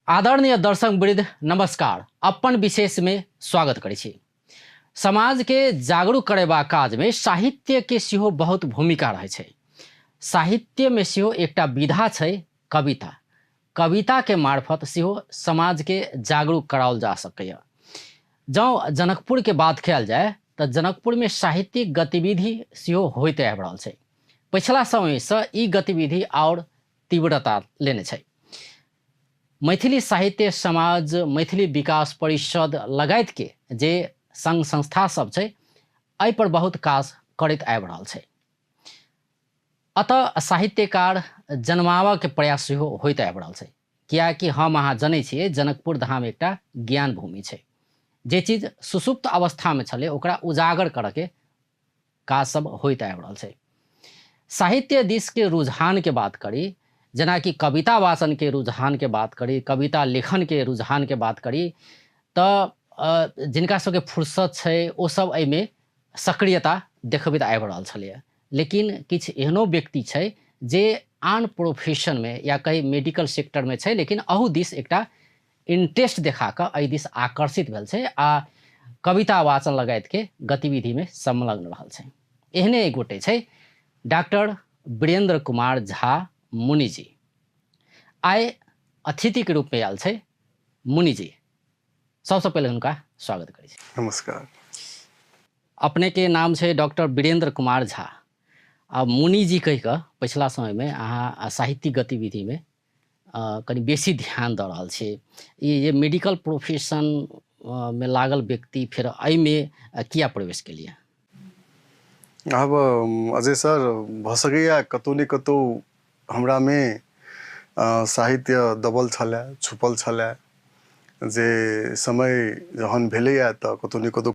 आदरणीय दर्शक वृंद नमस्कार। अपन विशेष में स्वागत करै छी। समाज के जागरूक करेबा काज में साहित्य के सेहो बहुत भूमिका रहे छै। साहित्य में सेहो एकटा विधा छै कविता। कविता के मार्फत सेहो समाज के जागरूक कराओल जा सकैय। जँ जनकपुर के बात कयल जाय तो जनकपुर में साहित्यिक गतिविधि सेहो होइत आबि रहल छै। पिछला समय से ई गतिविधि और तीव्रता लेने छै। मैथिली साहित्य समाज, मैथिली विकास परिषद लगायत के जे संघ संस्था सब छै, एहि पर बहुत काज करैत आबि रहल छै। अतः साहित्यकार जन्मावा के प्रयास सेहो होइत आबि रहल छै। कियाकि हम अहाँ जनै छियै जनकपुर धाम एकटा ज्ञान भूमि छै। जे चीज सुसुप्त अवस्था में छलै ओकरा उजागर करऽ के काज सब होइत आबि रहल छै। साहित्य दिस के रुझान के बात करी, जेना कि कविता वाचन के रुझान के बात करी, कविता लेखन के रुझान के बात करी, तो जिनका सबके फुर्सत छै ओ सब एहिमे सक्रियता देखबैत आबि रहल छलैए। लेकिन किछु एहनो व्यक्ति छै जे आन प्रोफेशन में या कहीं मेडिकल सेक्टर में छै, लेकिन अहू दिस एकटा इंटरेस्ट देखा कऽ एहि दिस आकर्षित भेल छै आ कविता वाचन लगायत के गतिविधि में संलग्न रहल छै। एहने एक गोटे छै डॉक्टर वीरेंद्र कुमार झा मुनि जी। आइ अतिथि के रूप में आयल छै मुनि जी। सबसे पहले हुनका स्वागत करै छी। नमस्कार। अपने के नाम छै डॉक्टर वीरेंद्र कुमार झा। अब मुनि जी कहि कऽ पिछला समय में अहाँ साहित्यिक गतिविधि में कनि बेसी ध्यान दऽ रहल छी। ये मेडिकल प्रोफेशन में लागल व्यक्ति फिर एहिमे किया प्रवेश केलिए? अब अजय सर भ सकैया कतौ ने कतौ हमरा में साहित्य दबल छलै, छुपल छलै, जे समय जहन भेलैया तऽ कतौ ने कतौ